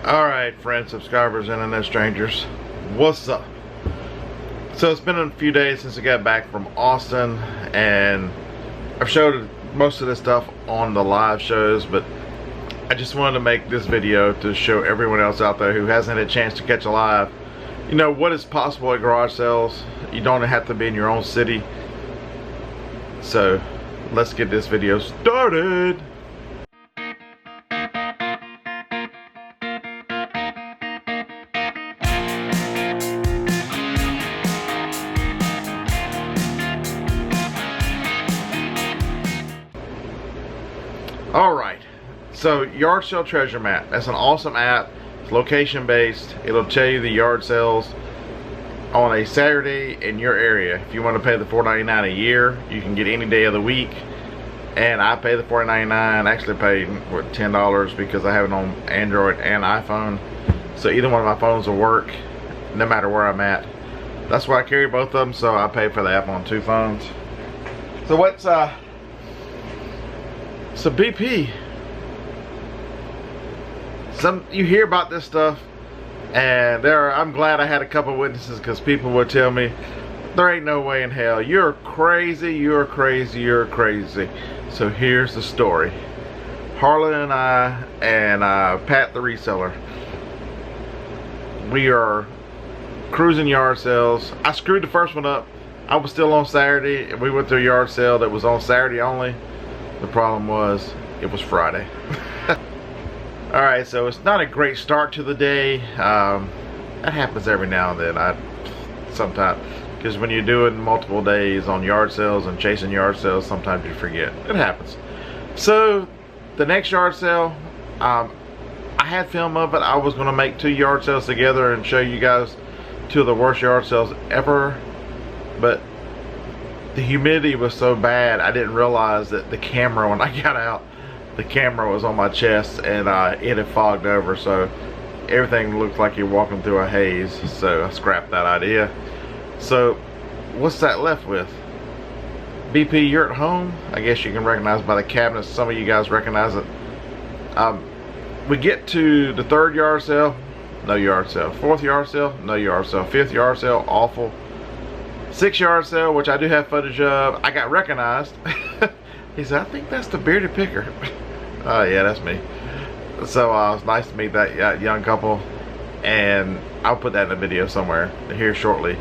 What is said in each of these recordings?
Alright, friends, subscribers, internet strangers, what's up? So it's been a few days since I got back from Austin, and I've showed most of this stuff on the live shows, but I just wanted to make this video to show everyone else out there who hasn't had a chance to catch a live, you know, what is possible at garage sales. You don't have to be in your own city. So let's get this video started. Alright, so Yard Sale Treasure Map. That's an awesome app. It's location based. It'll tell you the yard sales on a Saturday in your area. If you want to pay the $4.99 a year, you can get any day of the week. And I pay the $4.99. I actually pay what, $10 because I have it on Android and iPhone. So either one of my phones will work no matter where I'm at. That's why I carry both of them, so I pay for the app on 2 phones. So what's so BP, you hear about this stuff, and I'm glad I had a couple witnesses, because people would tell me there ain't no way in hell, you're crazy, you're crazy, you're crazy. So here's the story. Harlan and I and Pat the reseller, we are cruising yard sales. I screwed the first one up. I was still on Saturday, and we went to a yard sale that was on Saturday only. The problem was, it was Friday. Alright, so it's not a great start to the day. That happens every now and then. Sometimes, because when you're doing multiple days on yard sales and chasing yard sales, sometimes you forget. It happens. So, the next yard sale, I had film of it. I was going to make 2 yard sales together and show you guys 2 of the worst yard sales ever. But the humidity was so bad, I didn't realize that the camera, when I got out, the camera was on my chest, and it had fogged over, so everything looked like you're walking through a haze. So I scrapped that idea. So what's that left with? BP, you're at home. I guess you can recognize by the cabinets. Some of you guys recognize it. We get to the 3rd yard sale, no yard sale. 4th yard sale, no yard sale. 5th yard sale, awful. 6th yard sale, which I do have footage of, I got recognized. He said, I think that's the bearded picker. Oh yeah, that's me. So it was nice to meet that young couple, and I'll put that in a video somewhere here shortly.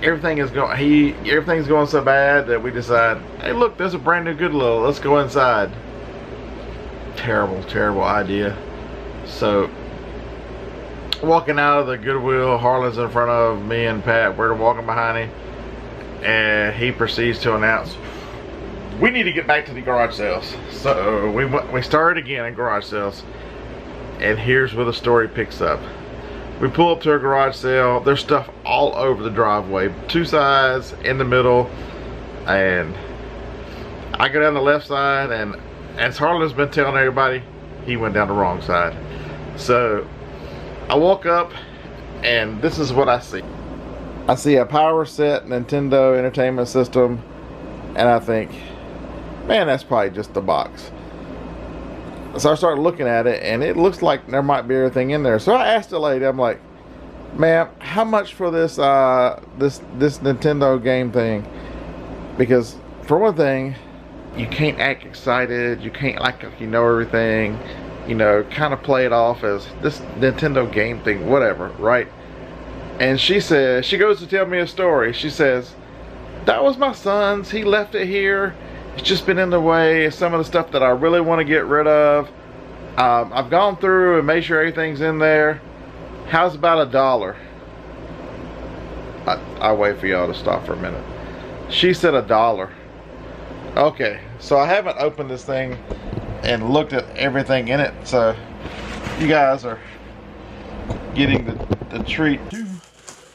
Everything's going so bad that we decide, hey look, there's a brand new Goodwill, let's go inside. Terrible idea. So walking out of the Goodwill, Harlan's in front of me and Pat. We're walking behind him, and he proceeds to announce, we need to get back to the garage sales. So we started again at garage sales, and here's where the story picks up. We pull up to a garage sale. There's stuff all over the driveway, 2 sides, in the middle, and I go down the left side, and as Harlan's been telling everybody, he went down the wrong side. So I walk up, and this is what I see. I see a Power Set Nintendo Entertainment System, and I think, man, that's probably just the box. So I started looking at it, and it looks like there might be everything in there. So I asked the lady, I'm like, ma'am, how much for this this Nintendo game thing? Because for one thing, you can't act excited, you can't act like you know everything, you know, kind of play it off as this Nintendo game thing, whatever, right? And she says, she goes to tell me a story. She says, that was my son's, he left it here, it's just been in the way. Some of the stuff that I really want to get rid of, I've gone through and made sure everything's in there. How's about $1? I'll wait for y'all to stop for a minute. She said $1. Okay, so I haven't opened this thing and looked at everything in it, so you guys are getting the treat too.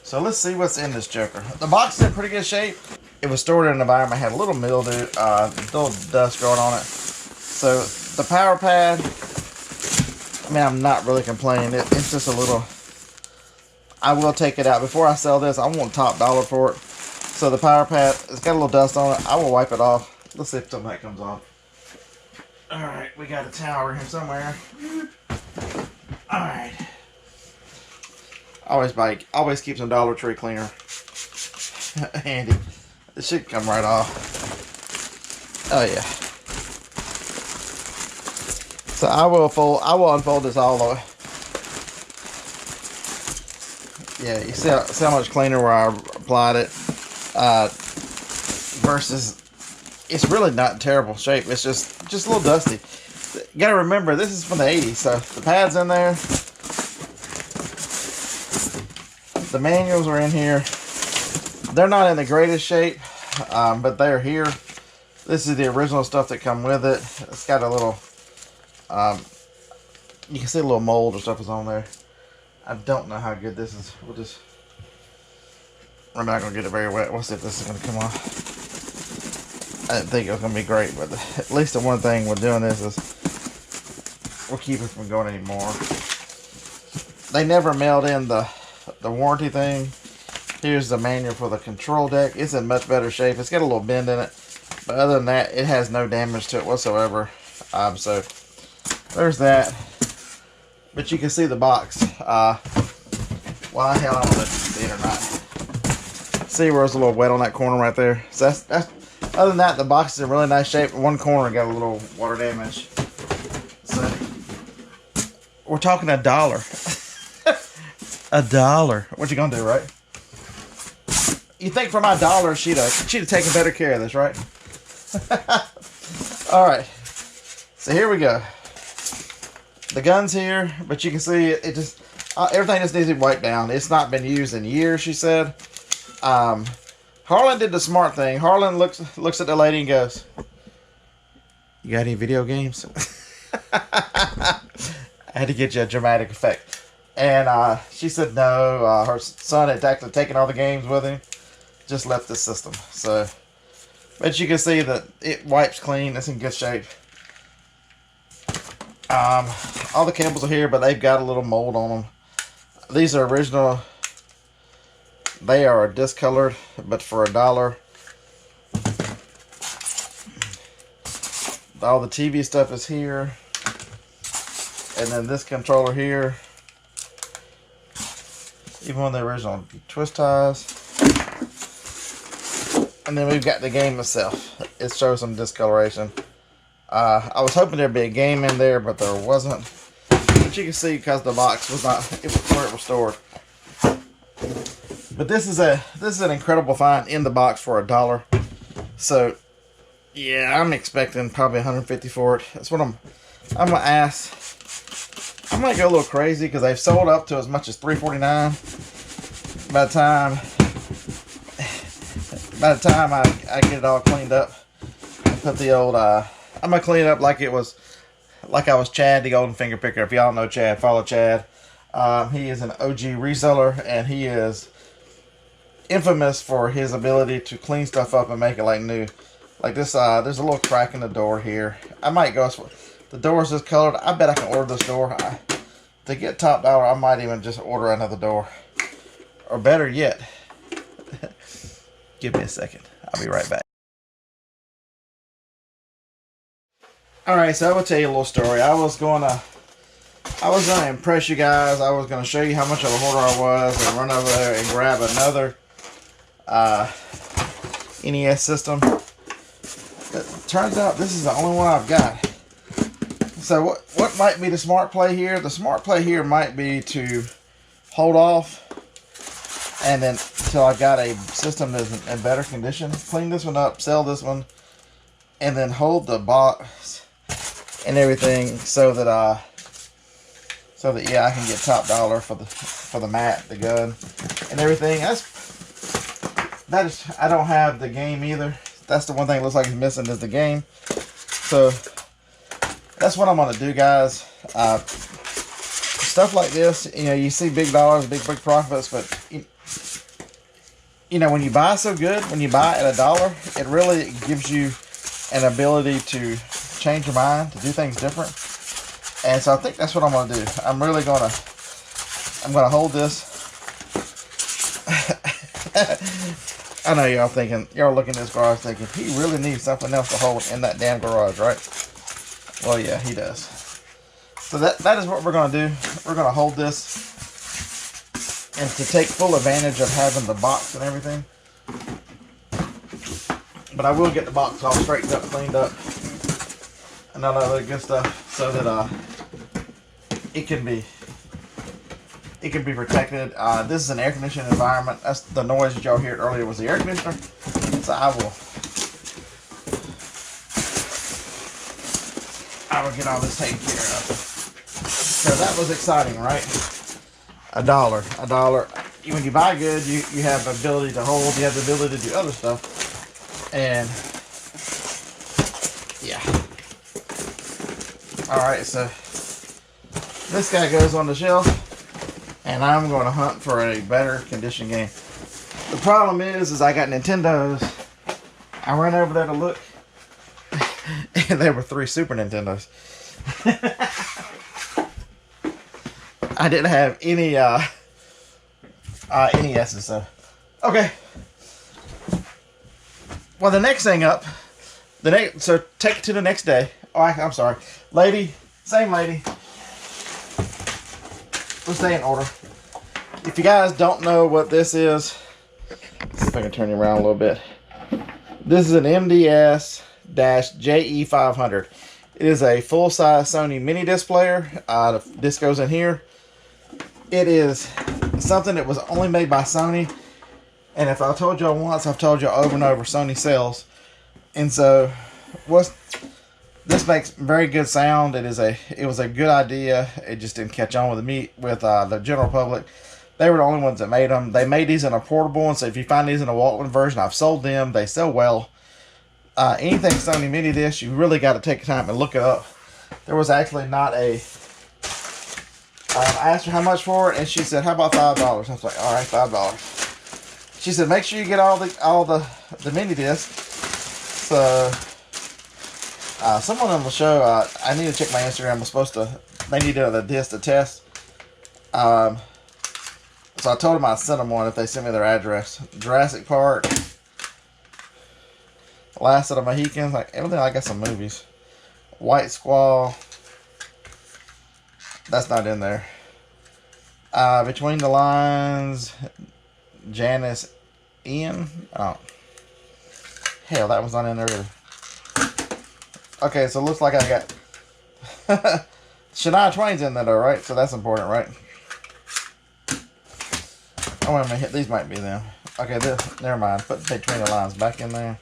So let's see what's in this joker. The box is in pretty good shape. It was stored in an environment, had a little mildew, little dust growing on it. So the power pad, I mean, I'm not really complaining. It's just a little, I will take it out. Before I sell this, I want top dollar for it. So the power pad, it's got a little dust on it. I will wipe it off. Let's see if some of that comes off. Alright, we got a towel here somewhere. Alright. Always keep some Dollar Tree cleaner handy. This should come right off. Oh yeah. So I will unfold this all the way. Yeah, you see how much cleaner where I applied it. Versus, it's really not in terrible shape. It's just a little dusty. You gotta remember, this is from the 80s, so the pad's in there. The manuals are in here. They're not in the greatest shape, but they're here. This is the original stuff that come with it. It's got a little, you can see a little mold or stuff is on there. I don't know how good this is. I'm not gonna get it very wet. We'll see if this is gonna come off. I didn't think it was gonna be great, but at least the one thing we're doing this is we'll keep it from going anymore. They never mailed in the warranty thing. Here's the manual for the control deck. It's in much better shape. It's got a little bend in it, but other than that, it has no damage to it whatsoever. So there's that. But you can see the box. Why the hell I don't know if you can see it or not. See where it's a little wet on that corner right there. So that's other than that, the box is in really nice shape. One corner got a little water damage. So we're talking $1. $1. What you gonna do, right? You think for my $1 she'd have taken better care of this, right? All right. So here we go. The gun's here, but you can see it just everything just needs to be wiped down. It's not been used in years, she said. Harlan did the smart thing. Harlan looks at the lady and goes, "You got any video games?" I had to get you a dramatic effect. And she said no. Her son had actually taken all the games with him. Just left the system. So, but you can see that it wipes clean. It's in good shape. All the cables are here, but they've got a little mold on them. These are original. They are discolored, but for $1. All the TV stuff is here. And then this controller here. Even one of the original twist ties. And then we've got the game itself. It shows some discoloration. I was hoping there'd be a game in there, but there wasn't. But you can see because the box was not where it was stored. But this is an incredible find in the box for $1. So yeah, I'm expecting probably $150 for it. That's what I'm gonna ask. I might go a little crazy because they've sold up to as much as $349. By the time I get it all cleaned up, I put the old I'm gonna clean it up like I was Chad the Golden Finger Picker. If y'all don't know Chad, follow Chad. He is an OG reseller, and he is infamous for his ability to clean stuff up and make it like new. Like this, there's a little crack in the door here. I might go. The door is just colored. I bet I can order this door. To get top dollar, I might even just order another door. Or better yet, give me a second. I'll be right back. Alright, so I will tell you a little story. I was gonna impress you guys. I was gonna show you how much of a hoarder I was and run over there and grab another NES system. It turns out this is the only one I've got. So what might be the smart play here? The smart play here might be to hold off and then until I got a system that's in better condition. Clean this one up, sell this one, and then hold the box and everything so that yeah, I can get top dollar for the mat, the gun, and everything. That is, I don't have the game either. That's the one thing that looks like it's missing is the game. So that's what I'm gonna do, guys. Stuff like this, you know, you see big dollars, big profits, but you know, when you buy so good, when you buy at $1, it really gives you an ability to change your mind, to do things different. And so I think that's what I'm gonna do. I'm gonna hold this. I know y'all looking at this garage thinking, he really needs something else to hold in that damn garage, right? Well, yeah, he does. So that is what we're going to do. We're going to hold this, and to take full advantage of having the box and everything. But I will get the box all straightened up, cleaned up, and all that other good stuff, so that it can be protected. This is an air conditioned environment. That's the noise that y'all heard earlier was the air conditioner. So I will get all this taken care of. So that was exciting, right? $1. When you buy good, you have the ability to hold, you have the ability to do other stuff. And yeah. Alright, so this guy goes on the shelf, and I'm going to hunt for a better condition game. The problem is I got Nintendos. I ran over there to look, and there were 3 Super Nintendos. I didn't have any NES's, so okay. Well, the next thing up, so take it to the next day. Oh, I'm sorry, lady, same lady. Let's stay in order. If you guys don't know what this is, let's see if I can turn you around a little bit. This is an MDS-JE500. It is a full-size Sony mini disc player. The disc goes in here. It is something that was only made by Sony. And if I told y'all once, I've told y'all over and over, Sony sells. And so, this makes very good sound. It was a good idea. It just didn't catch on with the general public. They were the only ones that made them. They made these in a portable one, so if you find these in a Walkman version, I've sold them. They sell well. Anything Sony mini disc, you really got to take time and look it up. There was actually not a... I asked her how much for it, and she said, "How about $5?" I was like, "All right, $5." She said, "Make sure you get all the mini discs." So, someone on the show, I need to check my Instagram. They needed the disc to test. So I told them I'd send them one if they send me their address. Jurassic Park, Last of the Mohicans, like everything. I got some movies. White Squall. That's not in there. Between the Lines, Janice Ian. Oh, hell, that was not in there either. Okay, so it looks like I got Shania Twain's in there, though, right? So that's important, right? Oh, wait a minute. These might be them. Okay, never mind. Put Between the Lines back in there.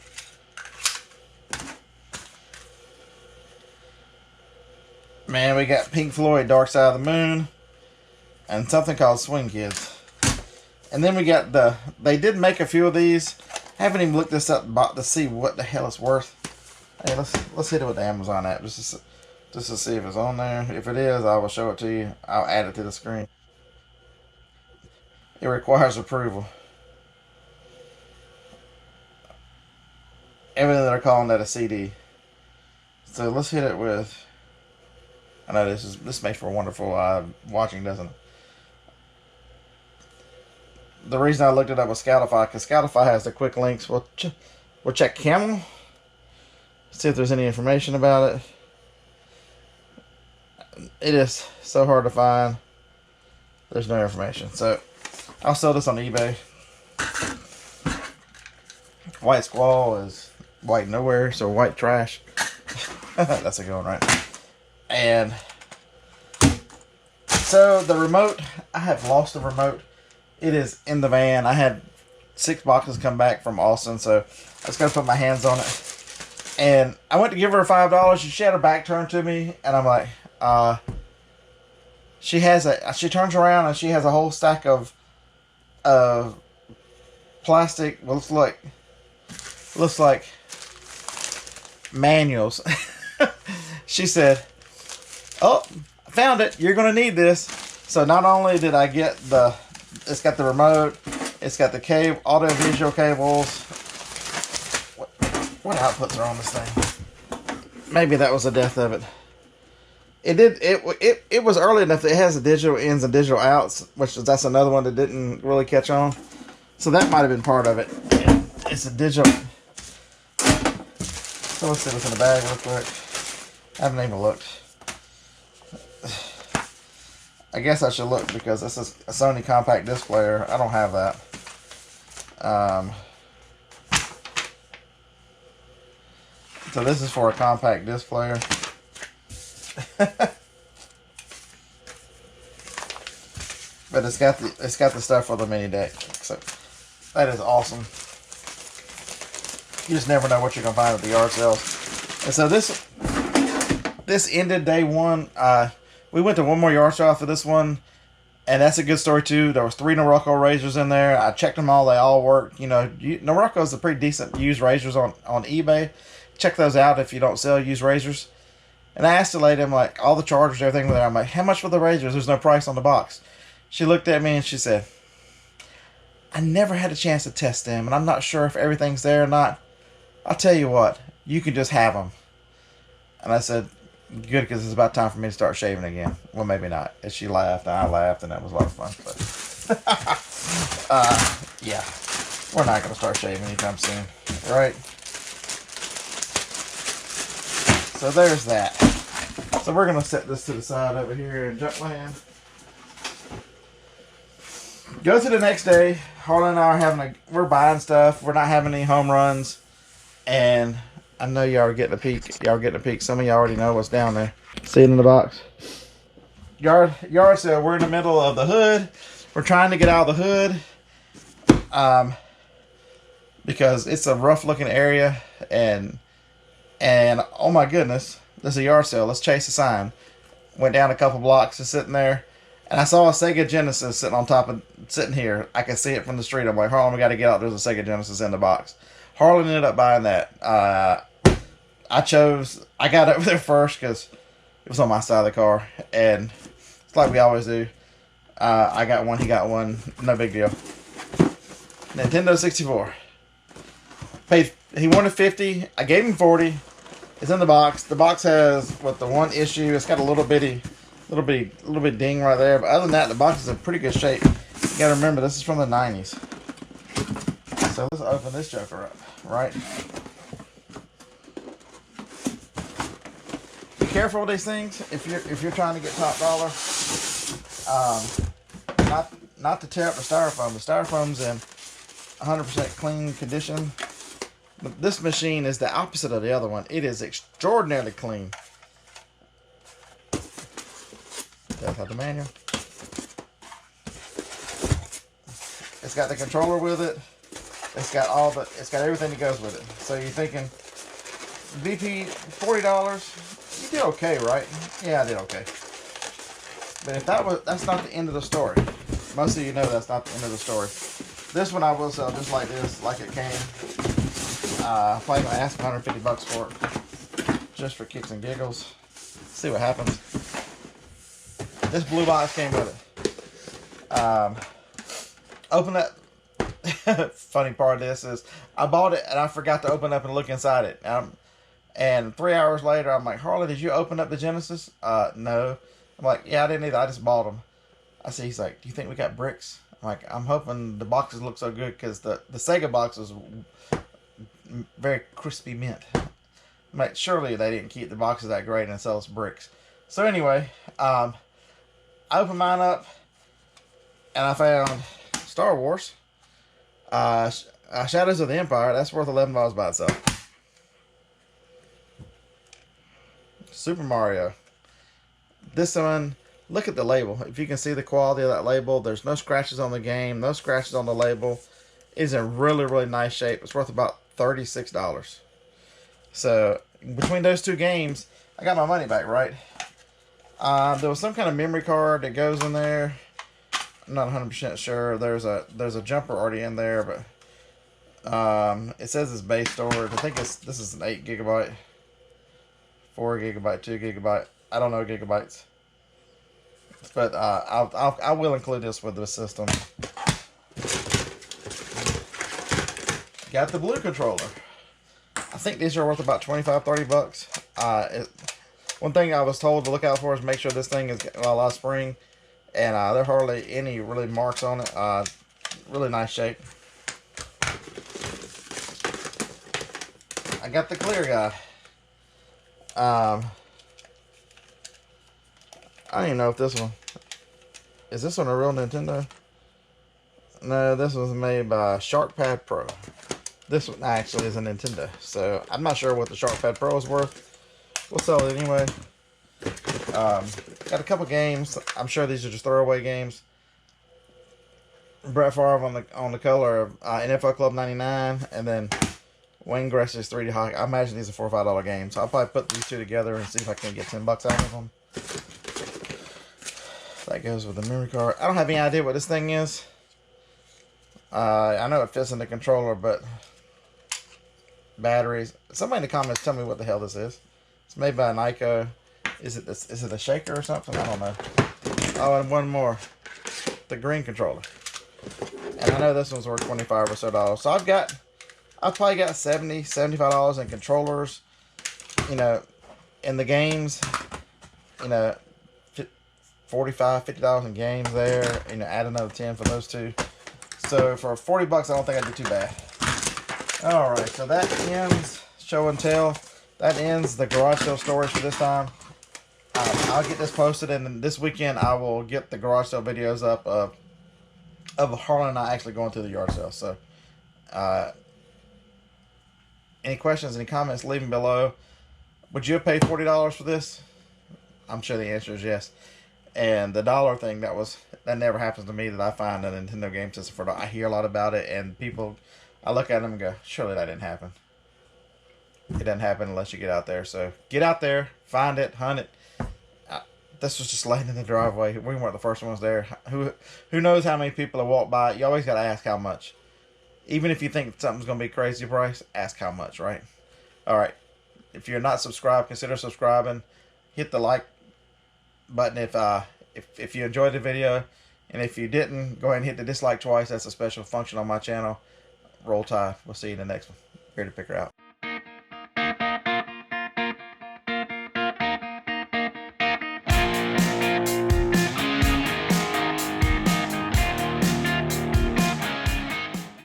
Man, we got Pink Floyd, Dark Side of the Moon, and something called Swing Kids. And then we got they did make a few of these. I haven't even looked this up to see what the hell it's worth. Hey, let's hit it with the Amazon app just to see if it's on there. If it is, I will show it to you. I'll add it to the screen. It requires approval. Everything they're calling that a CD. So let's hit it with... I know this makes for wonderful watching, doesn't it? The reason I looked it up was Scoutify, because Scoutify has the quick links. We'll check Camel. See if there's any information about it. It is so hard to find. There's no information. So I'll sell this on eBay. White Squall is white nowhere, so white trash. That's a good one, right? And so the remote, I have lost the remote. It is in the van. I had 6 boxes come back from Austin, so I just got to put my hands on it. And I went to give her $5. She had her back turned to me, and I'm like, she turns around and she has a whole stack of plastic. Well, looks like manuals. She said, "Oh, I found it. You're going to need this." So not only did I get it's got the remote, it's got the cable, audio-visual cables. What outputs are on this thing? Maybe that was the death of it. It was early enough that it has the digital ins and digital outs, that's another one that didn't really catch on. So that might have been part of it. It's a digital. So let's see what's in the bag real quick. I haven't even looked. I guess I should look because this is a Sony compact disc player. I don't have that. So this is for a compact disc player. But it's got the stuff for the mini deck. So that is awesome. You just never know what you're gonna find at the yard sales. And so this ended day one. We went to one more yard sale after this one, and that's a good story too. There was 3 Norelco razors in there. I checked them all; they all work. You know, Norelco's a pretty decent used razors on eBay. Check those out if you don't sell used razors. And I asked the lady, I'm like, all the chargers, everything with there. I'm like, how much for the razors? There's no price on the box. She looked at me and she said, I never had a chance to test them, and I'm not sure if everything's there or not. I'll tell you what, you can just have them. And I said, good, because it's about time for me to start shaving again. Well, maybe not. And she laughed, and I laughed, and that was a lot of fun. But, yeah, we're not going to start shaving anytime soon, right? So there's that. So we're going to set this to the side over here in Junkland. Go to the next day. Harlan and I are we're buying stuff. We're not having any home runs. And I know y'all are getting a peek. Y'all are getting a peek. Some of y'all already know what's down there. See it in the box. Yard sale. We're in the middle of the hood. We're trying to get out of the hood. Because it's a rough looking area. And oh my goodness, there's a yard sale. Let's chase the sign. Went down a couple blocks, just sitting there. And I saw a Sega Genesis sitting here. I could see it from the street. I'm like, Harlan, we got to get out. There's a Sega Genesis in the box. Harlan ended up buying that. I got over there first because it was on my side of the car. And it's like we always do. I got one, he got one. No big deal. Nintendo 64. He wanted 50. I gave him 40. It's in the box. The box has the one issue. It's got a little bit ding right there. But other than that, the box is in pretty good shape. You gotta remember, this is from the 90s. So let's open this joker up, right? Be careful with these things if you're trying to get top dollar. Not to tear up the styrofoam. The styrofoam's in 100% clean condition. But this machine is the opposite of the other one. It is extraordinarily clean. That's how the manual. It's got the controller with it. It's got everything that goes with it. So you're thinking, VP, $40, you did okay, right? Yeah, I did okay. But if that's not the end of the story. Most of you know that's not the end of the story. This one I will sell just like this, like it came. Probably gonna ask $150 for it, just for kicks and giggles. See what happens. This blue box came with it. Open that. Funny part of this is I bought it and I forgot to open up and look inside it. And 3 hours later, I'm like, Harley, did you open up the Genesis? No. I'm like, yeah, I didn't either. I just bought them. I see. He's like, do you think we got bricks? I'm like, I'm hoping the boxes look so good because the Sega box was very crispy mint. I'm like, surely they didn't keep the boxes that great and sell us bricks. So anyway, I opened mine up and I found Star Wars, Shadows of the Empire. That's worth $11 by itself. Super Mario. This one, look at the label. If you can see the quality of that label, there's no scratches on the game, no scratches on the label. It's in really, really nice shape. It's worth about $36. So between those two games, I got my money back, right? There was some kind of memory card that goes in there. I'm not 100% sure. There's a jumper already in there, but it says it's base storage. I think this is an 8 gigabyte, 4 gigabyte, 2 gigabyte. I don't know gigabytes, but I will include this with the system. Got the blue controller. I think these are worth about $25-$30. One thing I was told to look out for is make sure this thing has got a lot of spring, and there are hardly any really marks on it. Really nice shape. I got the clear guy. I don't even know if this one. Is this one a real Nintendo? No, this was made by SharkPad Pro. This one actually is a Nintendo, so I'm not sure what the SharkPad Pro is worth. We'll sell it anyway. Got a couple games. I'm sure these are just throwaway games. Brett Favre on the color of NFL Club 99, and then Wayne Gretzky's 3D hockey. I imagine these are $4 or $5 games. So I'll probably put these two together and see if I can get $10 out of them. That goes with the memory card. I don't have any idea what this thing is. I know it fits in the controller, but batteries. Somebody in the comments tell me what the hell this is. It's made by Nyko. Is it a shaker or something? I don't know. Oh, and one more. The green controller. And I know this one's worth $25 or so. So I've probably got $70, $75 in controllers, you know, in the games, you know, $45, $50 in games there, you know, add another 10 for those two. So for $40, I don't think I'd do too bad. Alright, so that ends show and tell. That ends the garage sale stories for this time. I'll get this posted, and then this weekend I will get the garage sale videos up of Harlan and I actually going to the yard sale. So, any questions, any comments, leave them below. Would you have paid $40 for this? I'm sure the answer is yes. And the dollar thing, that never happens to me, that I find a Nintendo game system for. I hear a lot about it, and people, I look at them and go, surely that didn't happen. It doesn't happen unless you get out there. So get out there, find it, hunt it. This was just laying in the driveway. We weren't the first ones there. Who knows how many people have walked by? You always got to ask how much. Even if you think something's going to be crazy price, ask how much, right? All right. If you're not subscribed, consider subscribing. Hit the like button if you enjoyed the video. And if you didn't, go ahead and hit the dislike twice. That's a special function on my channel. Roll Tide. We'll see you in the next one. Here to pick her out.